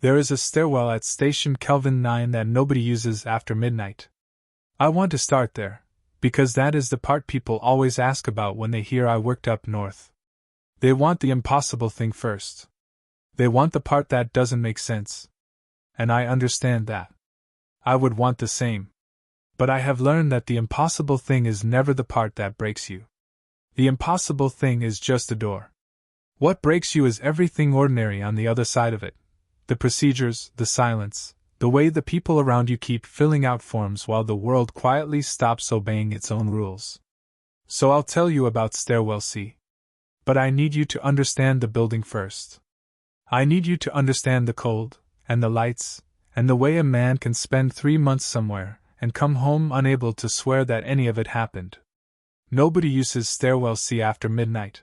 There is a stairwell at Station Kelvin 9 that nobody uses after midnight. I want to start there, because that is the part people always ask about when they hear I worked up north. They want the impossible thing first. They want the part that doesn't make sense. And I understand that. I would want the same. But I have learned that the impossible thing is never the part that breaks you. The impossible thing is just a door. What breaks you is everything ordinary on the other side of it. The procedures, the silence, the way the people around you keep filling out forms while the world quietly stops obeying its own rules. So I'll tell you about Stairwell C. But I need you to understand the building first. I need you to understand the cold, and the lights, and the way a man can spend 3 months somewhere and come home unable to swear that any of it happened. Nobody uses Stairwell C after midnight.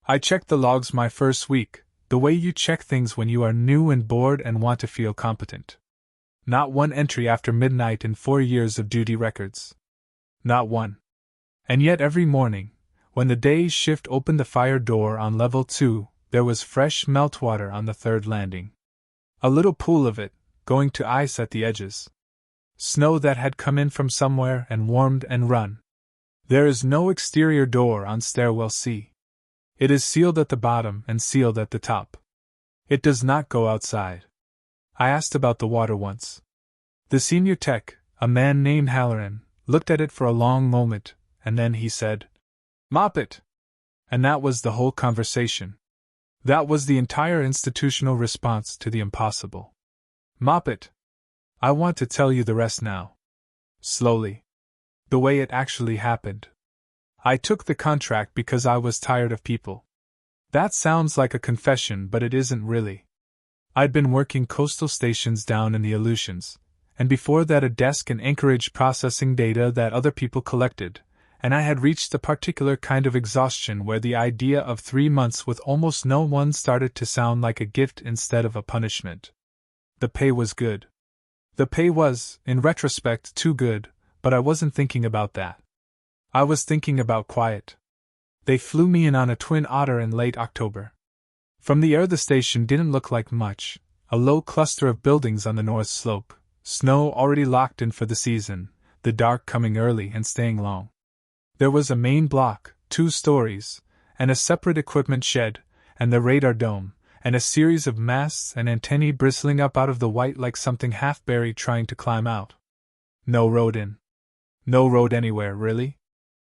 I checked the logs my first week, the way you check things when you are new and bored and want to feel competent. Not one entry after midnight in 4 years of duty records. Not one. And yet every morning, when the day's shift opened the fire door on level 2, there was fresh meltwater on the third landing. A little pool of it, going to ice at the edges. Snow that had come in from somewhere and warmed and run. There is no exterior door on Stairwell C. It is sealed at the bottom and sealed at the top. It does not go outside. I asked about the water once. The senior tech, a man named Halloran, looked at it for a long moment, and then he said, "Mop it!" And that was the whole conversation. That was the entire institutional response to the impossible. Mop it! I want to tell you the rest now. Slowly. The way it actually happened. I took the contract because I was tired of people. That sounds like a confession, but it isn't really. I'd been working coastal stations down in the Aleutians, and before that a desk in Anchorage processing data that other people collected, and I had reached a particular kind of exhaustion where the idea of 3 months with almost no one started to sound like a gift instead of a punishment. The pay was good. The pay was, in retrospect, too good, but I wasn't thinking about that. I was thinking about quiet. They flew me in on a Twin Otter in late October. From the air the station didn't look like much, a low cluster of buildings on the north slope, snow already locked in for the season, the dark coming early and staying long. There was a main block, 2 stories, and a separate equipment shed, and the radar dome, and a series of masts and antennae bristling up out of the white like something half-buried trying to climb out. No road in. No road anywhere, really.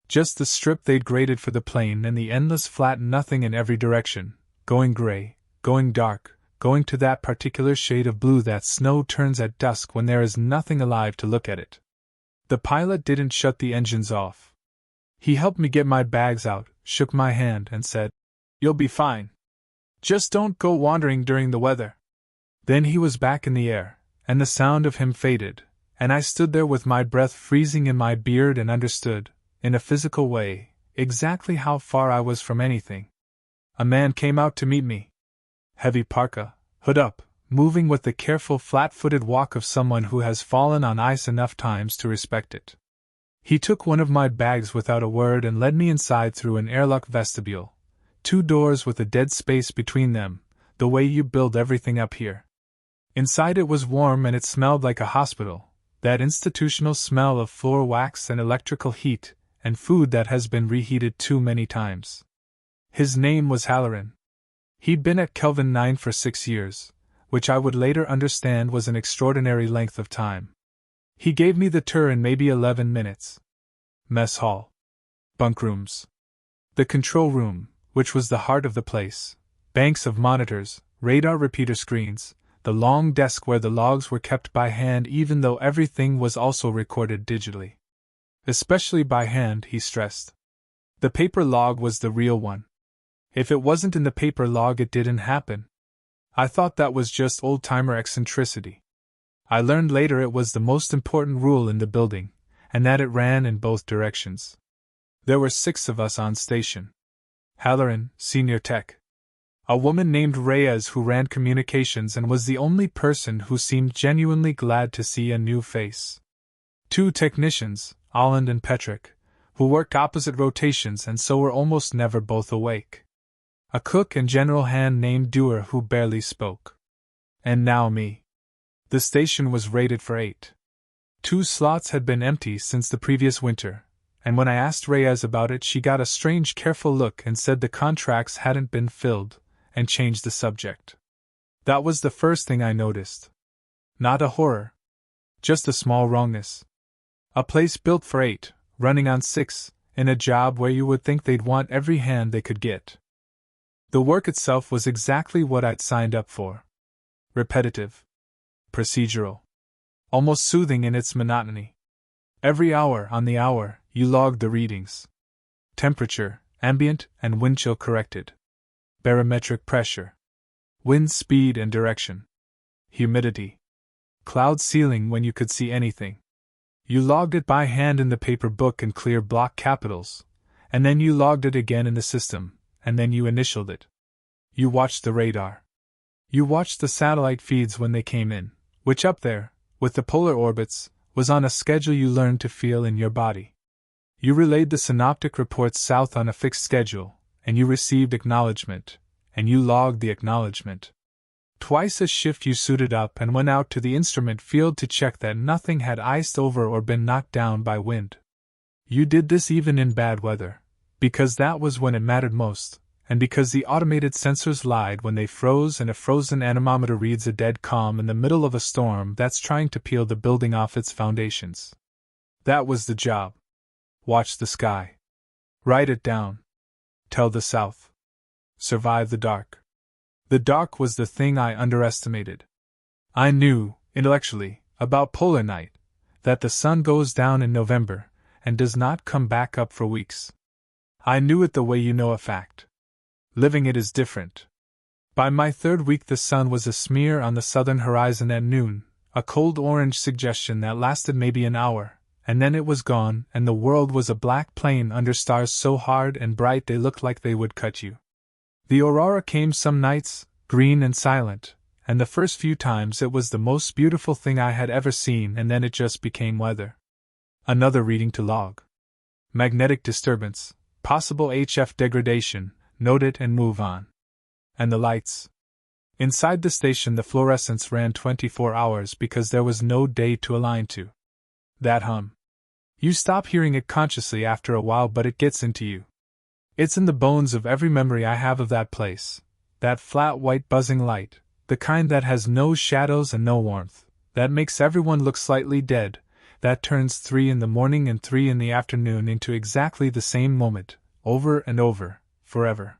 Just the strip they'd graded for the plane and the endless flat nothing in every direction, going gray, going dark, going to that particular shade of blue that snow turns at dusk when there is nothing alive to look at it. The pilot didn't shut the engines off. He helped me get my bags out, shook my hand, and said, "You'll be fine. Just don't go wandering during the weather." Then he was back in the air, and the sound of him faded, and I stood there with my breath freezing in my beard and understood, in a physical way, exactly how far I was from anything. A man came out to meet me. Heavy parka, hood up, moving with the careful flat-footed walk of someone who has fallen on ice enough times to respect it. He took one of my bags without a word and led me inside through an airlock vestibule, 2 doors with a dead space between them, the way you build everything up here. Inside it was warm and it smelled like a hospital, that institutional smell of floor wax and electrical heat, and food that has been reheated too many times. His name was Halloran. He'd been at Kelvin 9 for 6 years, which I would later understand was an extraordinary length of time. He gave me the tour in maybe 11 minutes. Mess hall. Bunk rooms. The control room, which was the heart of the place, banks of monitors, radar repeater screens, the long desk where the logs were kept by hand even though everything was also recorded digitally. Especially by hand, he stressed. The paper log was the real one. If it wasn't in the paper log, it didn't happen. I thought that was just old-timer eccentricity. I learned later it was the most important rule in the building, and that it ran in both directions. There were 6 of us on station. Halloran, senior tech. A woman named Reyes who ran communications and was the only person who seemed genuinely glad to see a new face. 2 technicians, Holland and Petrick, who worked opposite rotations and so were almost never both awake. A cook and general hand named Dewar who barely spoke. And now me. The station was rated for 8. 2 slots had been empty since the previous winter, and when I asked Reyes about it, she got a strange, careful look and said the contracts hadn't been filled, and changed the subject. That was the first thing I noticed. Not a horror. Just a small wrongness. A place built for 8, running on 6, in a job where you would think they'd want every hand they could get. The work itself was exactly what I'd signed up for. Repetitive. Procedural. Almost soothing in its monotony. Every hour on the hour, you logged the readings. Temperature, ambient and wind chill corrected. Barometric pressure. Wind speed and direction. Humidity. Cloud ceiling when you could see anything. You logged it by hand in the paper book in clear block capitals, and then you logged it again in the system, and then you initialed it. You watched the radar. You watched the satellite feeds when they came in, which up there, with the polar orbits, was on a schedule you learned to feel in your body. You relayed the synoptic reports south on a fixed schedule, and you received acknowledgement, and you logged the acknowledgement. Twice a shift you suited up and went out to the instrument field to check that nothing had iced over or been knocked down by wind. You did this even in bad weather, because that was when it mattered most, and because the automated sensors lied when they froze and a frozen anemometer reads a dead calm in the middle of a storm that's trying to peel the building off its foundations. That was the job. Watch the sky. Write it down. Tell the South. Survive the dark. The dark was the thing I underestimated. I knew, intellectually, about polar night, that the sun goes down in November and does not come back up for weeks. I knew it the way you know a fact. Living it is different. By my 3rd week the sun was a smear on the southern horizon at noon, a cold orange suggestion that lasted maybe an hour, and then it was gone and the world was a black plain under stars so hard and bright they looked like they would cut you. The aurora came some nights, green and silent, and the first few times it was the most beautiful thing I had ever seen, and then it just became weather. Another reading to log. Magnetic disturbance, possible HF degradation, note it and move on. And the lights. Inside the station the fluorescence ran 24 hours because there was no day to align to. That hum. You stop hearing it consciously after a while, but it gets into you. It's in the bones of every memory I have of that place. That flat white buzzing light, the kind that has no shadows and no warmth, that makes everyone look slightly dead, that turns 3 in the morning and 3 in the afternoon into exactly the same moment, over and over, forever.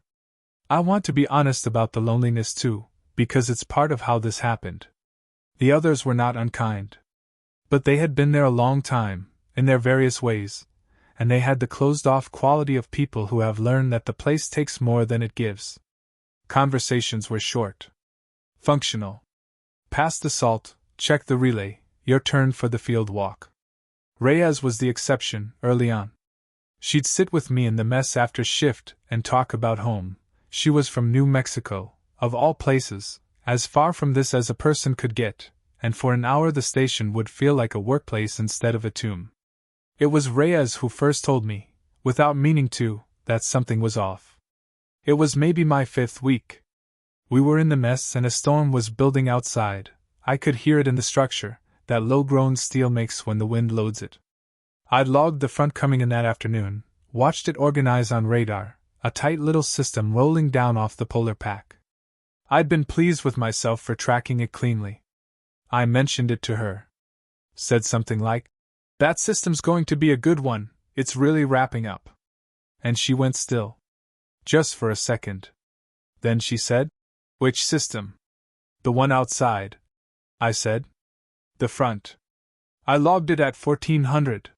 I want to be honest about the loneliness too, because it's part of how this happened. The others were not unkind. But they had been there a long time, in their various ways, and they had the closed-off quality of people who have learned that the place takes more than it gives. Conversations were short. Functional. Pass the salt, check the relay, your turn for the field walk. Reyes was the exception, early on. She'd sit with me in the mess after shift and talk about home. She was from New Mexico, of all places, as far from this as a person could get, and for an hour the station would feel like a workplace instead of a tomb. It was Reyes who first told me, without meaning to, that something was off. It was maybe my 5th week. We were in the mess and a storm was building outside. I could hear it in the structure, that low-grown steel makes when the wind loads it. I'd logged the front coming in that afternoon, watched it organize on radar, a tight little system rolling down off the polar pack. I'd been pleased with myself for tracking it cleanly. I mentioned it to her. Said something like, "That system's going to be a good one, it's really wrapping up." And she went still. Just for a second. Then she said, "Which system?" "The one outside," I said. "The front. I logged it at 1400.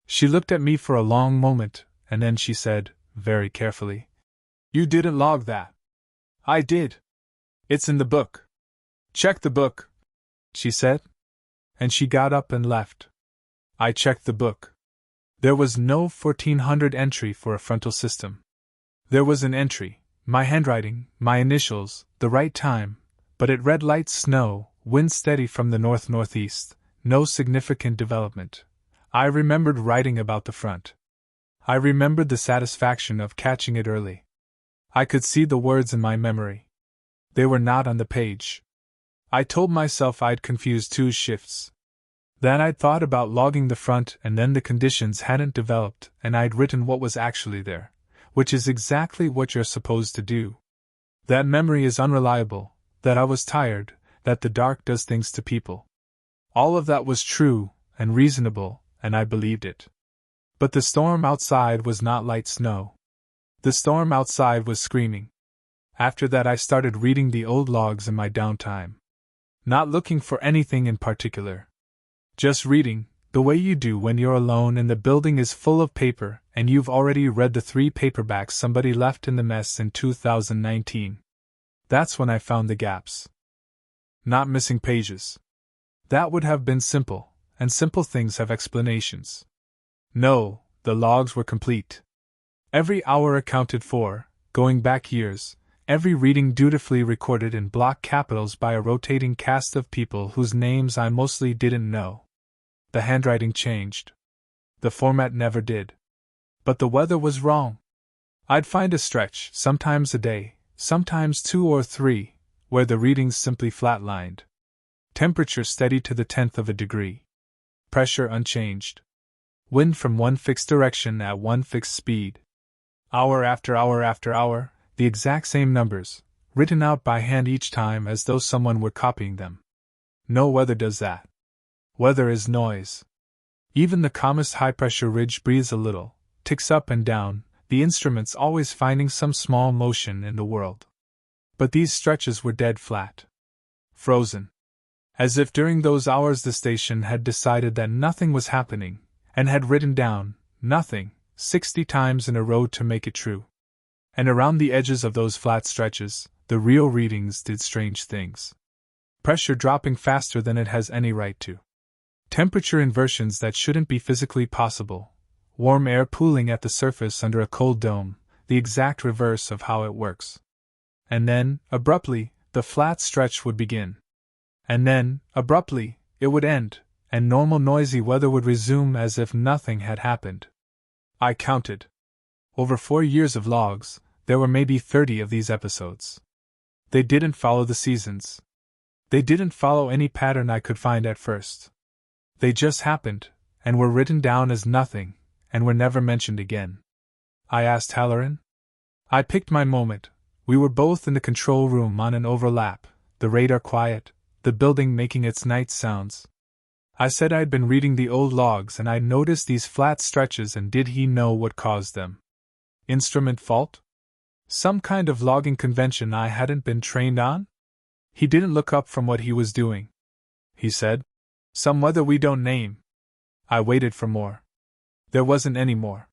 She looked at me for a long moment, and then she said, very carefully, "You didn't log that." "I did. It's in the book." "Check the book," she said. And she got up and left. I checked the book. There was no 1400 entry for a frontal system. There was an entry, my handwriting, my initials, the right time, but it read light snow, wind steady from the north-northeast, no significant development. I remembered writing about the front. I remembered the satisfaction of catching it early. I could see the words in my memory. They were not on the page. I told myself I'd confused two shifts. That I'd thought about logging the front and then the conditions hadn't developed and I'd written what was actually there, which is exactly what you're supposed to do. That memory is unreliable, that I was tired, that the dark does things to people. All of that was true and reasonable, and I believed it. But the storm outside was not light snow. The storm outside was screaming. After that I started reading the old logs in my downtime. Not looking for anything in particular. Just reading, the way you do when you're alone and the building is full of paper and you've already read the 3 paperbacks somebody left in the mess in 2019. That's when I found the gaps. Not missing pages. That would have been simple, and simple things have explanations. No, the logs were complete. Every hour accounted for, going back years, every reading dutifully recorded in block capitals by a rotating cast of people whose names I mostly didn't know. The handwriting changed. The format never did. But the weather was wrong. I'd find a stretch, sometimes a day, sometimes 2 or 3, where the readings simply flatlined. Temperature steady to the 10th of a degree. Pressure unchanged. Wind from one fixed direction at one fixed speed. Hour after hour after hour, the exact same numbers, written out by hand each time as though someone were copying them. No weather does that. Weather is noise. Even the calmest high-pressure ridge breathes a little, ticks up and down, the instruments always finding some small motion in the world. But these stretches were dead flat. Frozen. As if during those hours the station had decided that nothing was happening, and had written down, nothing, 60 times in a row to make it true. And around the edges of those flat stretches, the real readings did strange things. Pressure dropping faster than it has any right to. Temperature inversions that shouldn't be physically possible. Warm air pooling at the surface under a cold dome, the exact reverse of how it works. And then, abruptly, the flat stretch would begin. And then, abruptly, it would end, and normal noisy weather would resume as if nothing had happened. I counted. Over 4 years of logs, there were maybe 30 of these episodes. They didn't follow the seasons. They didn't follow any pattern I could find at first. They just happened, and were written down as nothing, and were never mentioned again. I asked Halloran. I picked my moment. We were both in the control room on an overlap, the radar quiet, the building making its night sounds. I said I'd been reading the old logs and I'd noticed these flat stretches, and did he know what caused them? Instrument fault? Some kind of logging convention I hadn't been trained on? He didn't look up from what he was doing. He said, "Some weather we don't name." I waited for more. There wasn't any more.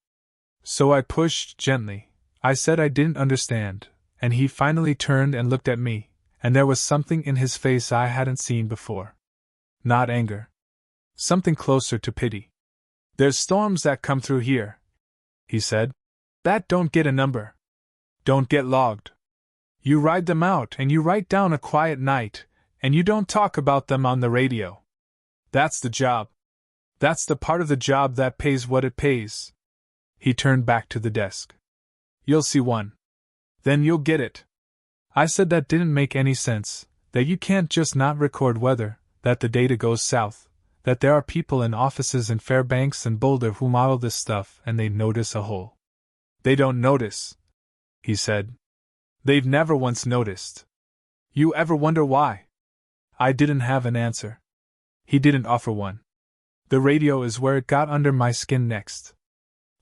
So I pushed gently. I said I didn't understand, and he finally turned and looked at me, and there was something in his face I hadn't seen before. Not anger. Something closer to pity. "There's storms that come through here," he said, "that don't get a number. Don't get logged. You ride them out and you write down a quiet night, and you don't talk about them on the radio. That's the job. That's the part of the job that pays what it pays." He turned back to the desk. "You'll see one. Then you'll get it." I said that didn't make any sense, that you can't just not record weather, that the data goes south, that there are people in offices in Fairbanks and Boulder who model this stuff and they notice a hole. "They don't notice," he said. "They've never once noticed. You ever wonder why?" I didn't have an answer. He didn't offer one. The radio is where it got under my skin next.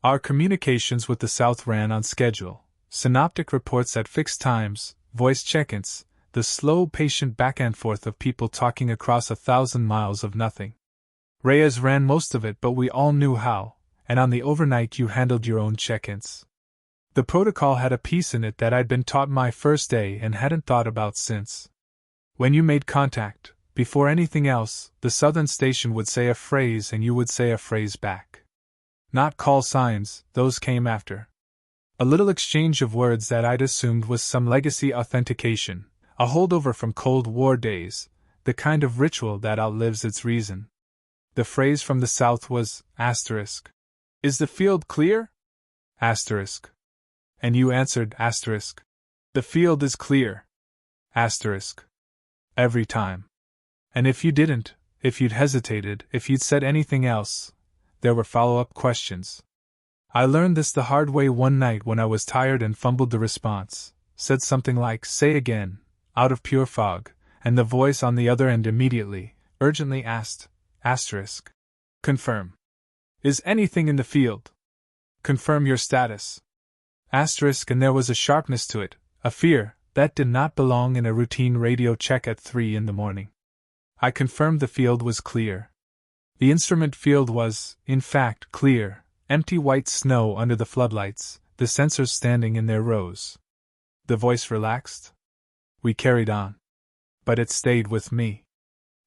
Our communications with the South ran on schedule, synoptic reports at fixed times, voice check-ins, the slow, patient back and forth of people talking across 1,000 miles of nothing. Reyes ran most of it, but we all knew how, and on the overnight you handled your own check-ins. The protocol had a piece in it that I'd been taught my first day and hadn't thought about since. When you made contact, before anything else, the southern station would say a phrase and you would say a phrase back. Not call signs, those came after. A little exchange of words that I'd assumed was some legacy authentication, a holdover from Cold War days, the kind of ritual that outlives its reason. The phrase from the south was, asterisk. "Is the field clear?" Asterisk. And you answered, asterisk. "The field is clear." Asterisk. Every time. And if you didn't, if you'd hesitated, if you'd said anything else, there were follow-up questions. I learned this the hard way one night when I was tired and fumbled the response, said something like, "Say again," out of pure fog, and the voice on the other end immediately, urgently asked, asterisk, "Confirm. Is anything in the field? Confirm your status." Asterisk, and there was a sharpness to it, a fear, that did not belong in a routine radio check at 3 in the morning. I confirmed the field was clear. The instrument field was, in fact, clear, empty white snow under the floodlights, the sensors standing in their rows. The voice relaxed. We carried on. But it stayed with me.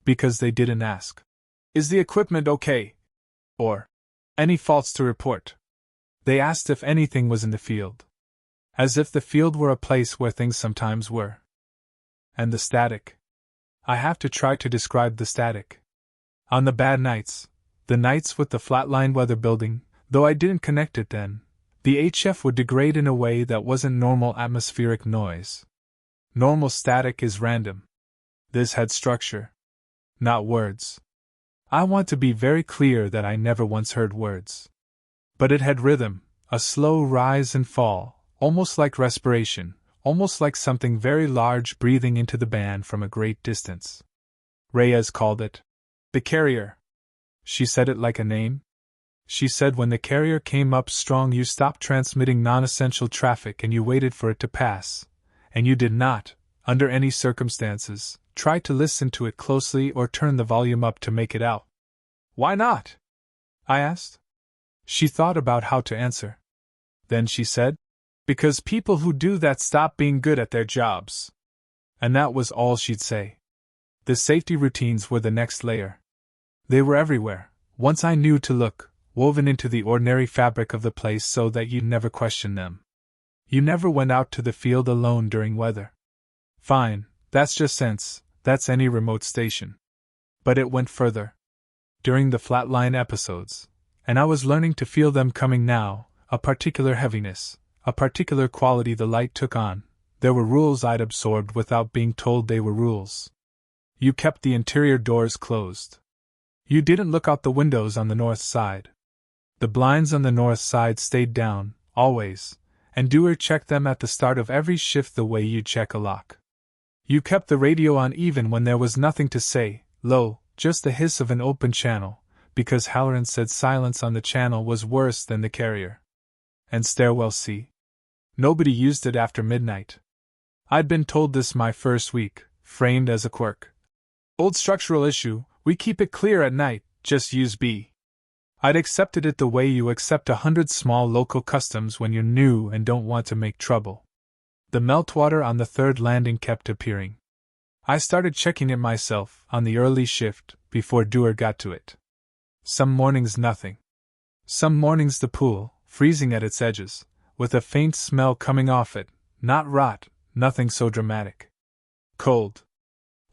Because they didn't ask, "Is the equipment okay?" Or, "Any faults to report?" They asked if anything was in the field. As if the field were a place where things sometimes were. And the static. I have to try to describe the static. On the bad nights, the nights with the flatline weather building, though I didn't connect it then, the HF would degrade in a way that wasn't normal atmospheric noise. Normal static is random. This had structure. Not words. I want to be very clear that I never once heard words. But it had rhythm, a slow rise and fall, almost like respiration, almost like something very large breathing into the band from a great distance. Reyes called it the carrier. She said it like a name. She said when the carrier came up strong you stopped transmitting non-essential traffic and you waited for it to pass, and you did not, under any circumstances, try to listen to it closely or turn the volume up to make it out. "Why not?" I asked. She thought about how to answer. Then she said, "Because people who do that stop being good at their jobs." And that was all she'd say. The safety routines were the next layer. They were everywhere, once I knew to look, woven into the ordinary fabric of the place so that you'd never question them. You never went out to the field alone during weather. Fine, that's just sense, that's any remote station. But it went further. During the flatline episodes, and I was learning to feel them coming now, a particular heaviness, a particular quality the light took on, there were rules I'd absorbed without being told they were rules. You kept the interior doors closed. You didn't look out the windows on the north side. The blinds on the north side stayed down, always, and doer checked them at the start of every shift the way you check a lock. You kept the radio on even when there was nothing to say, low, just the hiss of an open channel, because Halloran said silence on the channel was worse than the carrier. And Stairwell C? Nobody used it after midnight. I'd been told this my first week, framed as a quirk. Old structural issue, we keep it clear at night, just use B. I'd accepted it the way you accept 100 small local customs when you're new and don't want to make trouble. The meltwater on the third landing kept appearing. I started checking it myself, on the early shift, before Dewar got to it. Some mornings nothing. Some mornings the pool, freezing at its edges, with a faint smell coming off it, not rot, nothing so dramatic. Cold.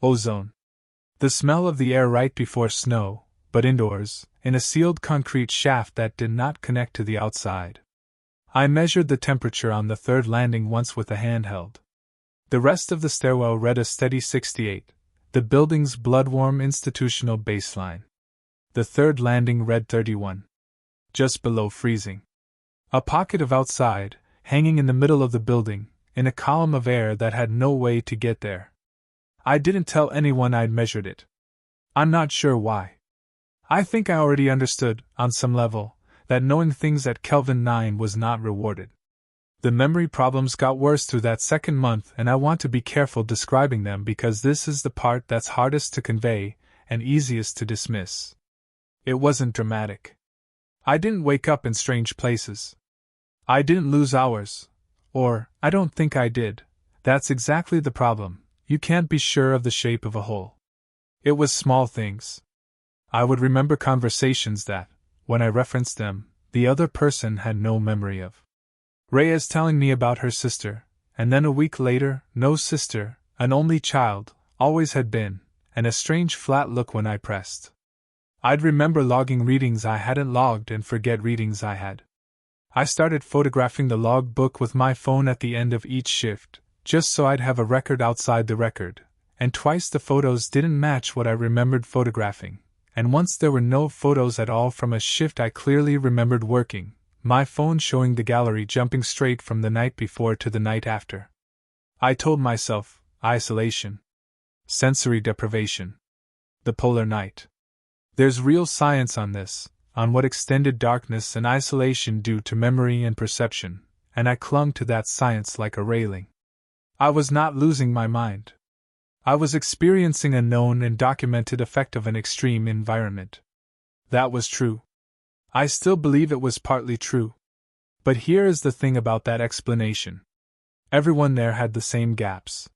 Ozone. The smell of the air right before snow, but indoors, in a sealed concrete shaft that did not connect to the outside. I measured the temperature on the third landing once with a handheld. The rest of the stairwell read a steady 68, the building's blood-warm institutional baseline. The third landing read 31. Just below freezing. A pocket of outside, hanging in the middle of the building, in a column of air that had no way to get there. I didn't tell anyone I'd measured it. I'm not sure why. I think I already understood, on some level, that knowing things at Kelvin 9 was not rewarded. The memory problems got worse through that second month, and I want to be careful describing them because this is the part that's hardest to convey and easiest to dismiss. It wasn't dramatic. I didn't wake up in strange places. I didn't lose hours. Or, I don't think I did. That's exactly the problem. You can't be sure of the shape of a hole. It was small things. I would remember conversations that, when I referenced them, the other person had no memory of. Reyes telling me about her sister, and then a week later, no sister, an only child, always had been, and a strange flat look when I pressed. I'd remember logging readings I hadn't logged and forget readings I had. I started photographing the log book with my phone at the end of each shift, just so I'd have a record outside the record, and twice the photos didn't match what I remembered photographing, and once there were no photos at all from a shift I clearly remembered working, my phone showing the gallery jumping straight from the night before to the night after. I told myself, isolation. Sensory deprivation. The polar night. There's real science on this, on what extended darkness and isolation do to memory and perception, and I clung to that science like a railing. I was not losing my mind. I was experiencing a known and documented effect of an extreme environment. That was true. I still believe it was partly true. But here is the thing about that explanation. Everyone there had the same gaps.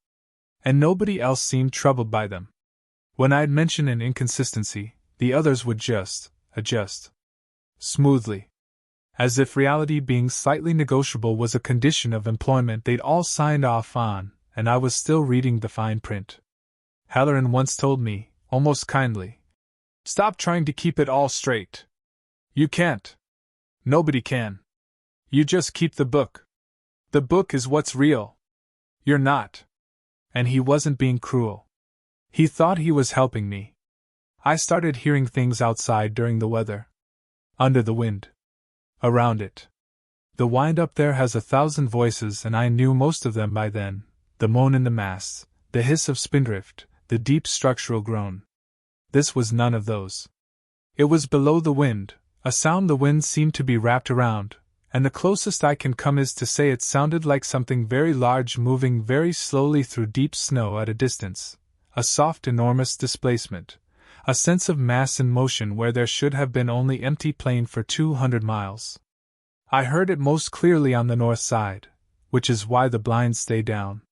And nobody else seemed troubled by them. When I'd mention an inconsistency, the others would just adjust. Smoothly. As if reality being slightly negotiable was a condition of employment they'd all signed off on, and I was still reading the fine print. Halloran once told me, almost kindly, "Stop trying to keep it all straight. You can't. Nobody can. You just keep the book. The book is what's real. You're not." And he wasn't being cruel. He thought he was helping me. I started hearing things outside during the weather. Under the wind. Around it. The wind up there has 1,000 voices, and I knew most of them by then. The moan in the masts, the hiss of spindrift, the deep structural groan. This was none of those. It was below the wind, a sound the wind seemed to be wrapped around, and the closest I can come is to say it sounded like something very large moving very slowly through deep snow at a distance, a soft enormous displacement, a sense of mass in motion where there should have been only empty plain for 200 miles. I heard it most clearly on the north side, which is why the blinds stay down.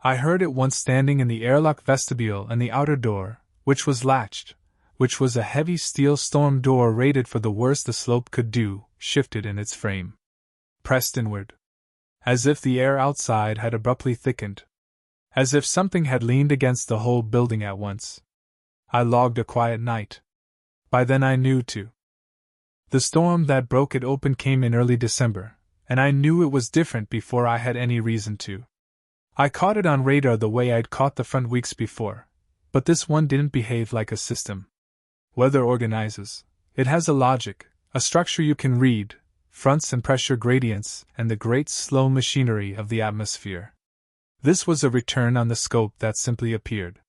I heard it once standing in the airlock vestibule, and the outer door, which was latched, which was a heavy steel storm door rated for the worst the slope could do, shifted in its frame. Pressed inward. As if the air outside had abruptly thickened. As if something had leaned against the whole building at once. I logged a quiet night. By then I knew too. The storm that broke it open came in early December, and I knew it was different before I had any reason to. I caught it on radar the way I'd caught the front weeks before, but this one didn't behave like a system. Weather organizes. It has a logic, a structure you can read, fronts and pressure gradients, and the great slow machinery of the atmosphere. This was a return on the scope that simply appeared.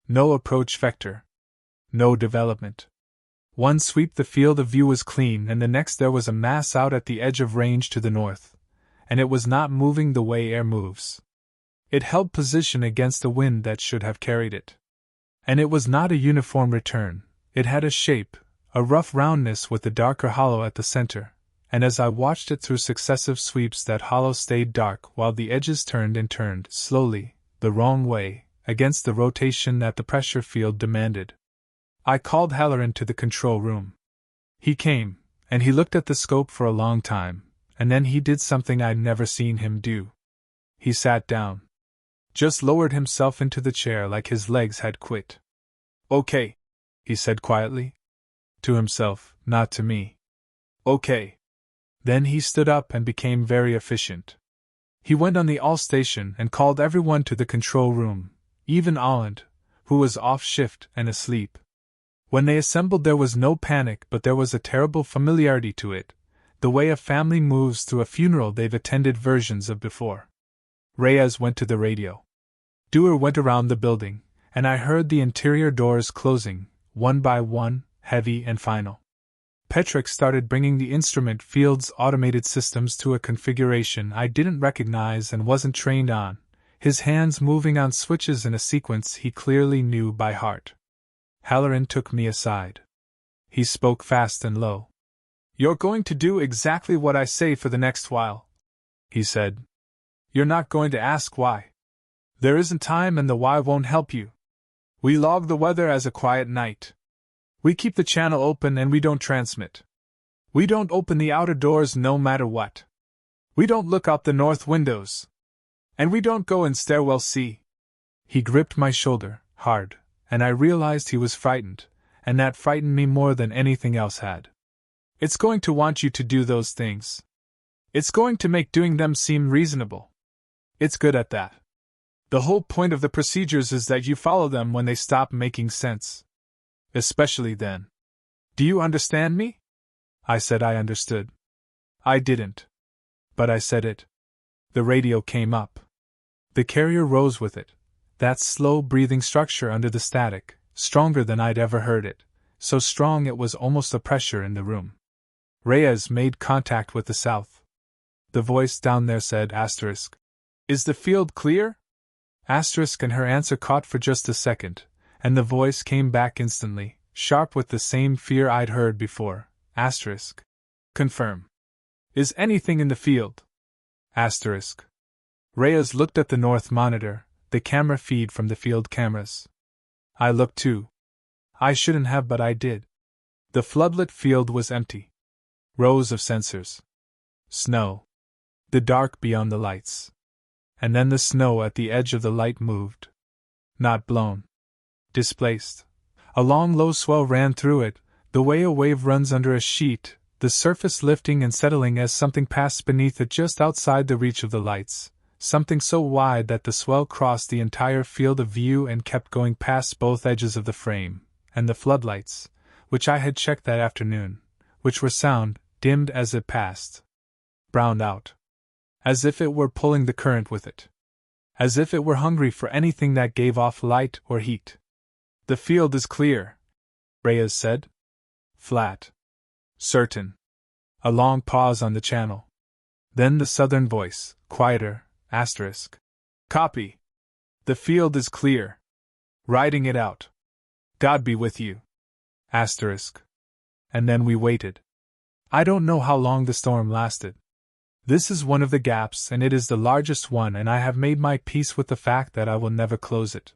No approach vector. No development. One sweep the field of view was clean, and the next there was a mass out at the edge of range to the north, and it was not moving the way air moves. It held position against the wind that should have carried it. And it was not a uniform return, it had a shape, a rough roundness with a darker hollow at the center, and as I watched it through successive sweeps that hollow stayed dark while the edges turned and turned, slowly, the wrong way, against the rotation that the pressure field demanded. I called Halloran to the control room. He came, and he looked at the scope for a long time, and then he did something I'd never seen him do. He sat down. Just lowered himself into the chair like his legs had quit. "Okay," he said quietly. To himself, not to me. "Okay." Then he stood up and became very efficient. He went on the all station and called everyone to the control room, even Holland, who was off shift and asleep. When they assembled there was no panic, but there was a terrible familiarity to it, the way a family moves through a funeral they've attended versions of before. Reyes went to the radio. Dewar went around the building, and I heard the interior doors closing, one by one, heavy and final. Petrick started bringing the instrument field's automated systems to a configuration I didn't recognize and wasn't trained on, his hands moving on switches in a sequence he clearly knew by heart. Halloran took me aside. He spoke fast and low. "You're going to do exactly what I say for the next while," he said. "You're not going to ask why. There isn't time, and the why won't help you. We log the weather as a quiet night. We keep the channel open and we don't transmit. We don't open the outer doors no matter what. We don't look out the north windows. And we don't go in Stairwell C." He gripped my shoulder, hard, and I realized he was frightened, and that frightened me more than anything else had. "It's going to want you to do those things. It's going to make doing them seem reasonable. It's good at that. The whole point of the procedures is that you follow them when they stop making sense. Especially then. Do you understand me? I said I understood. I didn't. But I said it. The radio came up. The carrier rose with it, that slow breathing structure under the static, stronger than I'd ever heard it, so strong it was almost a pressure in the room. Reyes made contact with the south. The voice down there said asterisk. Is the field clear? Asterisk, and her answer caught for just a second, and the voice came back instantly, sharp with the same fear I'd heard before. Asterisk. Confirm. Is anything in the field? Asterisk. Reyes looked at the north monitor, the camera feed from the field cameras. I looked too. I shouldn't have, but I did. The floodlit field was empty. Rows of sensors. Snow. The dark beyond the lights. And then the snow at the edge of the light moved. Not blown. Displaced. A long low swell ran through it, the way a wave runs under a sheet, the surface lifting and settling as something passed beneath it just outside the reach of the lights, something so wide that the swell crossed the entire field of view and kept going past both edges of the frame, and the floodlights, which I had checked that afternoon, which were sound, dimmed as it passed. Browned out. As if it were pulling the current with it. As if it were hungry for anything that gave off light or heat. The field is clear, Reyes said. Flat. Certain. A long pause on the channel. Then the southern voice, quieter, asterisk. Copy. The field is clear. Riding it out. God be with you. Asterisk. And then we waited. I don't know how long the storm lasted. This is one of the gaps, and it is the largest one, and I have made my peace with the fact that I will never close it.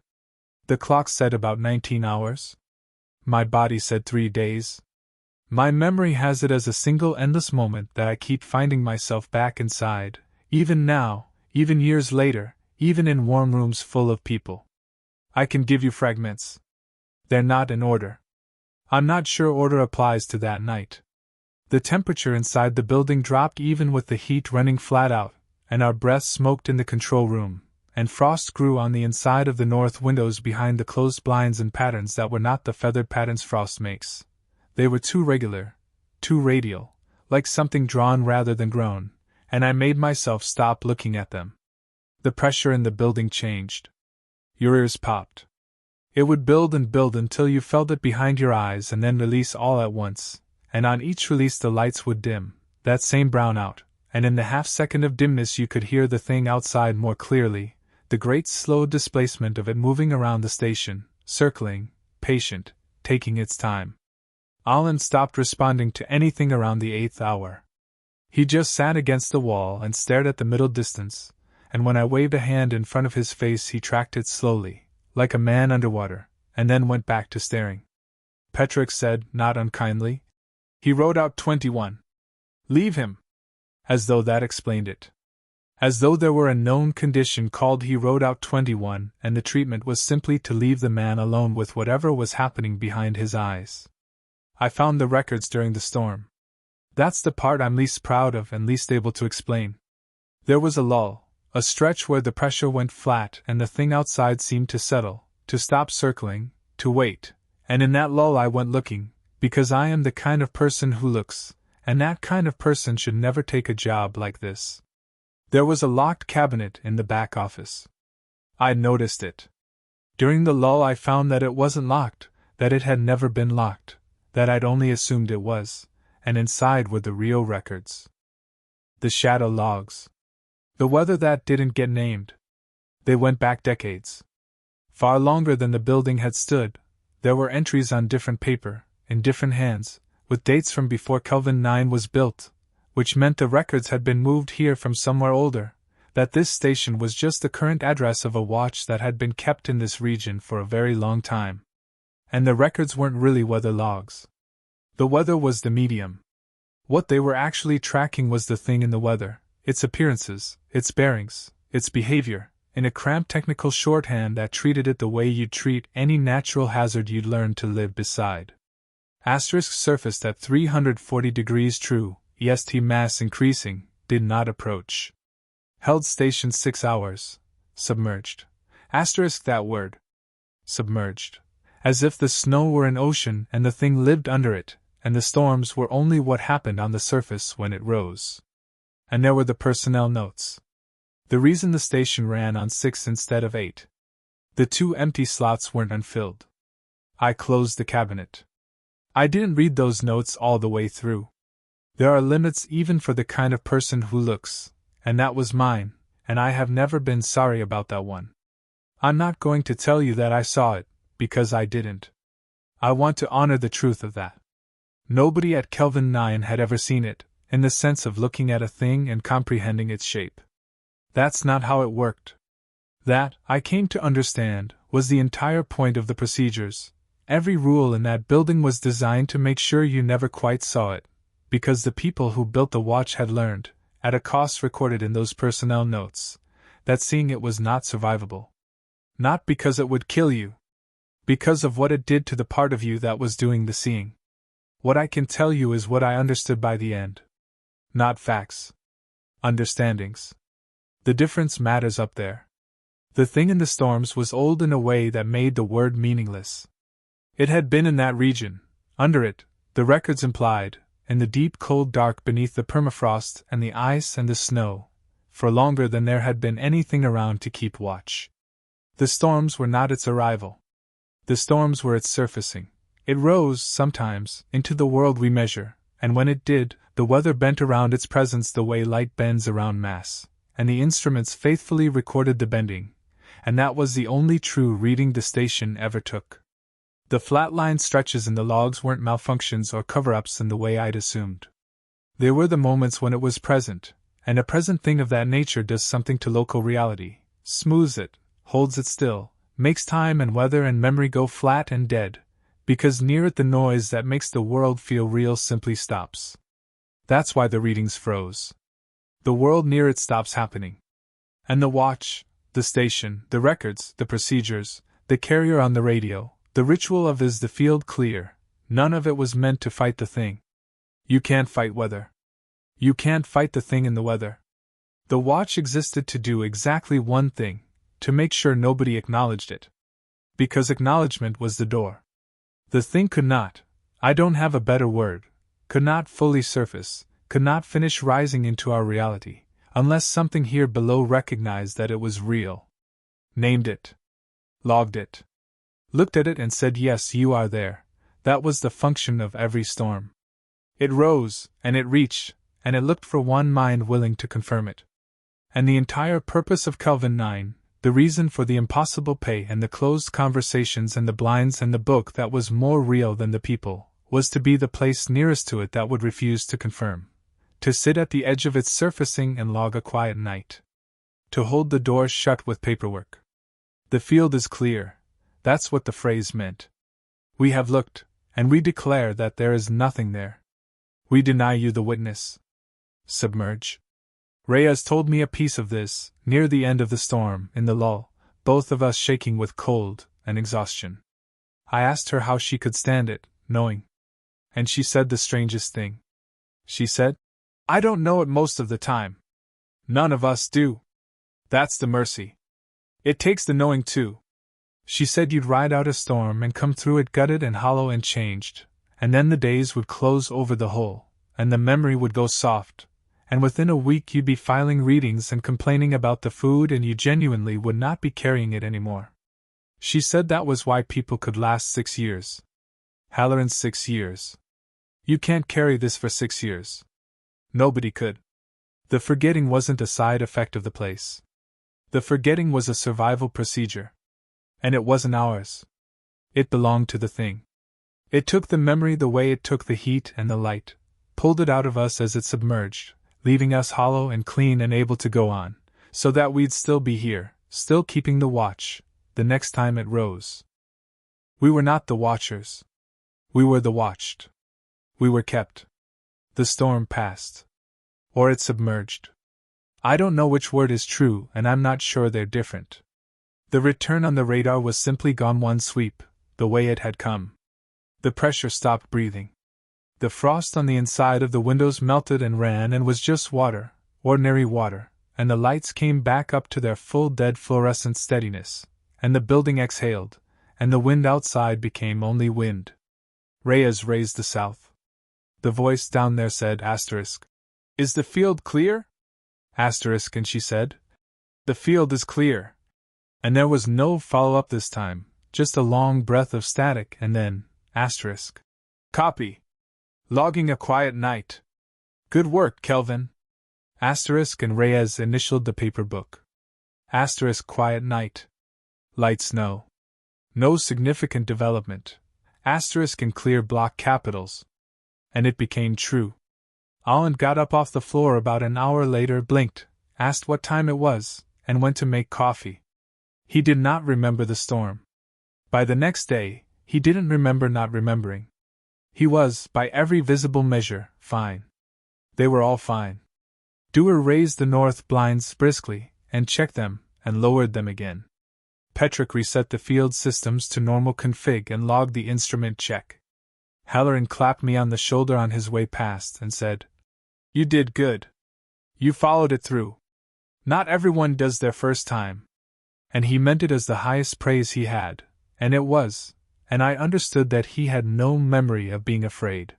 The clock said about 19 hours. My body said 3 days. My memory has it as a single endless moment that I keep finding myself back inside, even now, even years later, even in warm rooms full of people. I can give you fragments. They're not in order. I'm not sure order applies to that night. The temperature inside the building dropped even with the heat running flat out, and our breaths smoked in the control room, and frost grew on the inside of the north windows behind the closed blinds in patterns that were not the feathered patterns frost makes. They were too regular, too radial, like something drawn rather than grown, and I made myself stop looking at them. The pressure in the building changed. Your ears popped. It would build and build until you felt it behind your eyes and then release all at once, and on each release the lights would dim, that same brownout, and in the half-second of dimness you could hear the thing outside more clearly, the great slow displacement of it moving around the station, circling, patient, taking its time. Alan stopped responding to anything around the 8th hour. He just sat against the wall and stared at the middle distance, and when I waved a hand in front of his face he tracked it slowly, like a man underwater, and then went back to staring. Petrick said, not unkindly, he wrote out 21. Leave him. As though that explained it. As though there were a known condition called he wrote out 21, and the treatment was simply to leave the man alone with whatever was happening behind his eyes. I found the records during the storm. That's the part I'm least proud of and least able to explain. There was a lull, a stretch where the pressure went flat and the thing outside seemed to settle, to stop circling, to wait, and in that lull I went looking, because I am the kind of person who looks, and that kind of person should never take a job like this. There was a locked cabinet in the back office. I'd noticed it. During the lull I found that it wasn't locked, that it had never been locked, that I'd only assumed it was, and inside were the real records. The shadow logs. The weather that didn't get named. They went back decades. Far longer than the building had stood. There were entries on different paper, in different hands, with dates from before Kelvin 9 was built, which meant the records had been moved here from somewhere older, that this station was just the current address of a watch that had been kept in this region for a very long time. And the records weren't really weather logs. The weather was the medium. What they were actually tracking was the thing in the weather, its appearances, its bearings, its behavior, in a cramped technical shorthand that treated it the way you'd treat any natural hazard you'd learned to live beside. Asterisk surfaced at 340 degrees true, EST mass increasing, did not approach. Held station 6 hours, submerged. Asterisk that word. Submerged. As if the snow were an ocean and the thing lived under it, and the storms were only what happened on the surface when it rose. And there were the personnel notes. The reason the station ran on 6 instead of 8. The 2 empty slots weren't unfilled. I closed the cabinet. I didn't read those notes all the way through. There are limits even for the kind of person who looks, and that was mine, and I have never been sorry about that one. I'm not going to tell you that I saw it, because I didn't. I want to honor the truth of that. Nobody at Kelvin 9 had ever seen it, in the sense of looking at a thing and comprehending its shape. That's not how it worked. That, I came to understand, was the entire point of the procedures. Every rule in that building was designed to make sure you never quite saw it, because the people who built the watch had learned, at a cost recorded in those personnel notes, that seeing it was not survivable. Not because it would kill you. Because of what it did to the part of you that was doing the seeing. What I can tell you is what I understood by the end. Not facts. Understandings. The difference matters up there. The thing in the storms was old in a way that made the word meaningless. It had been in that region, under it, the records implied, in the deep cold dark beneath the permafrost and the ice and the snow, for longer than there had been anything around to keep watch. The storms were not its arrival. The storms were its surfacing. It rose, sometimes, into the world we measure, and when it did, the weather bent around its presence the way light bends around mass, and the instruments faithfully recorded the bending, and that was the only true reading the station ever took. The flat-line stretches in the logs weren't malfunctions or cover-ups in the way I'd assumed. They were the moments when it was present, and a present thing of that nature does something to local reality, smooths it, holds it still, makes time and weather and memory go flat and dead, because near it the noise that makes the world feel real simply stops. That's why the readings froze. The world near it stops happening. And the watch, the station, the records, the procedures, the carrier on the radio, the ritual of is the field clear, none of it was meant to fight the thing. You can't fight weather. You can't fight the thing in the weather. The watch existed to do exactly one thing, to make sure nobody acknowledged it. Because acknowledgement was the door. The thing could not, I don't have a better word, could not fully surface, could not finish rising into our reality, unless something here below recognized that it was real. Named it. Logged it. Looked at it and said, yes, you are there. That was the function of every storm. It rose, and it reached, and it looked for one mind willing to confirm it. And the entire purpose of Kelvin 9, the reason for the impossible pay and the closed conversations and the blinds and the book that was more real than the people, was to be the place nearest to it that would refuse to confirm. To sit at the edge of its surfacing and log a quiet night. To hold the door shut with paperwork. The field is clear. That's what the phrase meant. We have looked, and we declare that there is nothing there. We deny you the witness. Submerge. Reyes told me a piece of this, near the end of the storm, in the lull, both of us shaking with cold and exhaustion. I asked her how she could stand it, knowing. And she said the strangest thing. She said, I don't know it most of the time. None of us do. That's the mercy. It takes the knowing too. She said you'd ride out a storm and come through it gutted and hollow and changed, and then the days would close over the whole, and the memory would go soft, and within a week you'd be filing readings and complaining about the food and you genuinely would not be carrying it anymore. She said that was why people could last 6 years. Halloran 6 years. You can't carry this for 6 years. Nobody could. The forgetting wasn't a side effect of the place. The forgetting was a survival procedure. And it wasn't ours. It belonged to the thing. It took the memory the way it took the heat and the light, pulled it out of us as it submerged, leaving us hollow and clean and able to go on, so that we'd still be here, still keeping the watch, the next time it rose. We were not the watchers. We were the watched. We were kept. The storm passed. Or it submerged. I don't know which word is true, and I'm not sure they're different. The return on the radar was simply gone one sweep, the way it had come. The pressure stopped breathing. The frost on the inside of the windows melted and ran and was just water, ordinary water, and the lights came back up to their full dead fluorescent steadiness, and the building exhaled, and the wind outside became only wind. Reyes raised the south. The voice down there said, asterisk. Is the field clear? Asterisk, and she said, the field is clear. And there was no follow-up this time, just a long breath of static, and then, asterisk. Copy. Logging a quiet night. Good work, Kelvin. Asterisk, and Reyes initialed the paper book. Asterisk, quiet night. Light snow. No significant development. Asterisk in clear block capitals. And it became true. Holland got up off the floor about an hour later, blinked, asked what time it was, and went to make coffee. He did not remember the storm. By the next day, he didn't remember not remembering. He was, by every visible measure, fine. They were all fine. Dewar raised the north blinds briskly, and checked them, and lowered them again. Petrick reset the field systems to normal config and logged the instrument check. Halloran clapped me on the shoulder on his way past and said, You did good. You followed it through. Not everyone does their first time. And he meant it as the highest praise he had, and it was, and I understood that he had no memory of being afraid.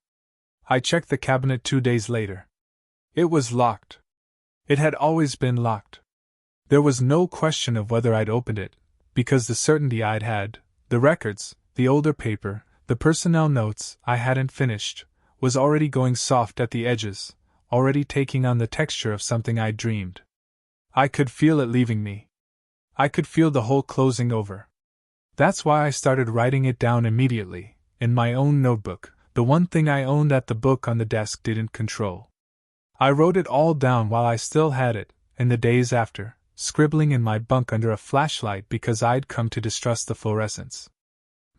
I checked the cabinet 2 days later. It was locked. It had always been locked. There was no question of whether I'd opened it, because the certainty I'd had, the records, the older paper, the personnel notes I hadn't finished, was already going soft at the edges, already taking on the texture of something I'd dreamed. I could feel it leaving me. I could feel the whole closing over. That's why I started writing it down immediately, in my own notebook, the one thing I owned that the book on the desk didn't control. I wrote it all down while I still had it, in the days after, scribbling in my bunk under a flashlight because I'd come to distrust the fluorescence.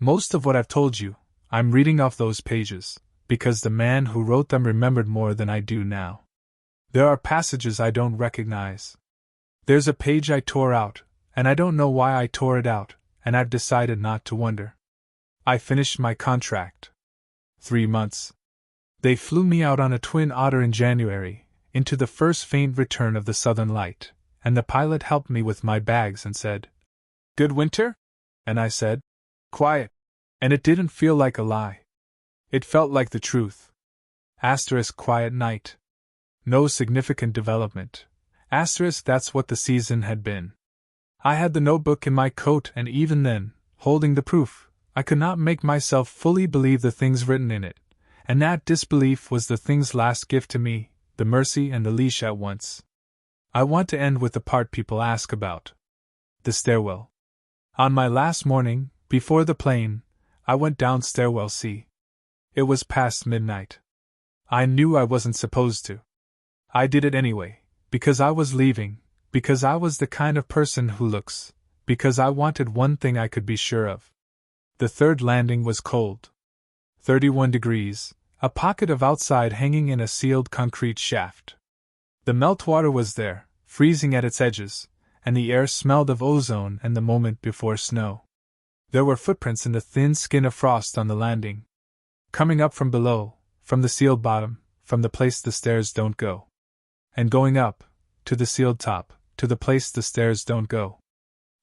Most of what I've told you, I'm reading off those pages, because the man who wrote them remembered more than I do now. There are passages I don't recognize. There's a page I tore out, and I don't know why I tore it out, and I've decided not to wonder. I finished my contract. 3 months. They flew me out on a Twin Otter in January, into the first faint return of the southern light, and the pilot helped me with my bags and said, Good winter? And I said, Quiet. And it didn't feel like a lie. It felt like the truth. Asterisk, quiet night. No significant development. Asterisk, that's what the season had been. I had the notebook in my coat, and even then, holding the proof, I could not make myself fully believe the things written in it, and that disbelief was the thing's last gift to me, the mercy and the leash at once. I want to end with the part people ask about. The stairwell. On my last morning, before the plane, I went down Stairwell C. It was past midnight. I knew I wasn't supposed to. I did it anyway, because I was leaving, because I was the kind of person who looks, because I wanted one thing I could be sure of. The third landing was cold. 31 degrees, a pocket of outside hanging in a sealed concrete shaft. The meltwater was there, freezing at its edges, and the air smelled of ozone and the moment before snow. There were footprints in the thin skin of frost on the landing. Coming up from below, from the sealed bottom, from the place the stairs don't go. And going up, to the sealed top, to the place the stairs don't go.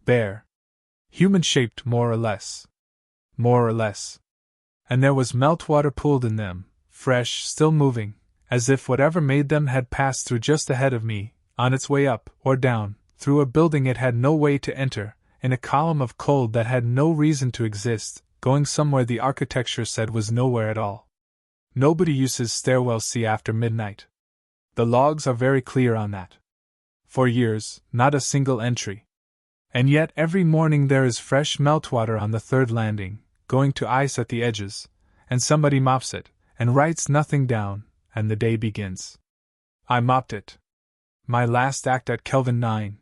Bare. Human-shaped, more or less. More or less. And there was meltwater pooled in them, fresh, still moving, as if whatever made them had passed through just ahead of me, on its way up, or down, through a building it had no way to enter, in a column of cold that had no reason to exist, going somewhere the architecture said was nowhere at all. Nobody uses Stairwell C after midnight. The logs are very clear on that. For years, not a single entry. And yet every morning there is fresh meltwater on the third landing, going to ice at the edges, and somebody mops it, and writes nothing down, and the day begins. I mopped it. My last act at Kelvin 9.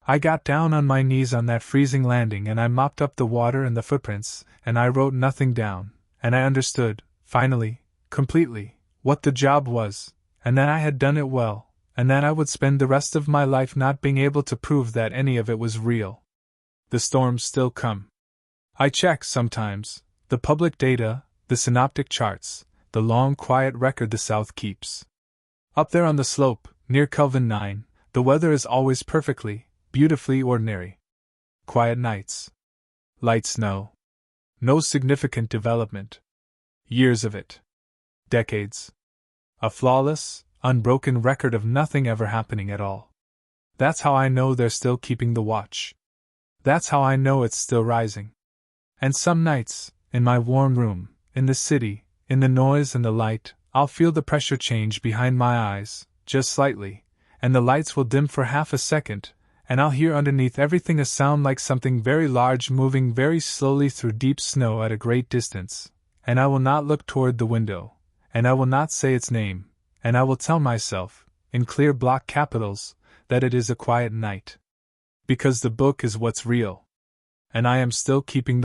I got down on my knees on that freezing landing and I mopped up the water and the footprints, and I wrote nothing down, and I understood, finally, completely, what the job was, and that I had done it well, and that I would spend the rest of my life not being able to prove that any of it was real. The storms still come. I check, sometimes, the public data, the synoptic charts, the long quiet record the South keeps. Up there on the slope, near Kelvin 9, the weather is always perfectly, beautifully ordinary. Quiet nights. Light snow. No significant development. Years of it. Decades. A flawless, unbroken record of nothing ever happening at all. That's how I know they're still keeping the watch. That's how I know it's still rising. And some nights, in my warm room, in the city, in the noise and the light, I'll feel the pressure change behind my eyes, just slightly, and the lights will dim for half a second, and I'll hear underneath everything a sound like something very large moving very slowly through deep snow at a great distance, and I will not look toward the window, and I will not say its name, and I will tell myself, in clear block capitals, that it is a quiet night. Because the book is what's real. And I am still keeping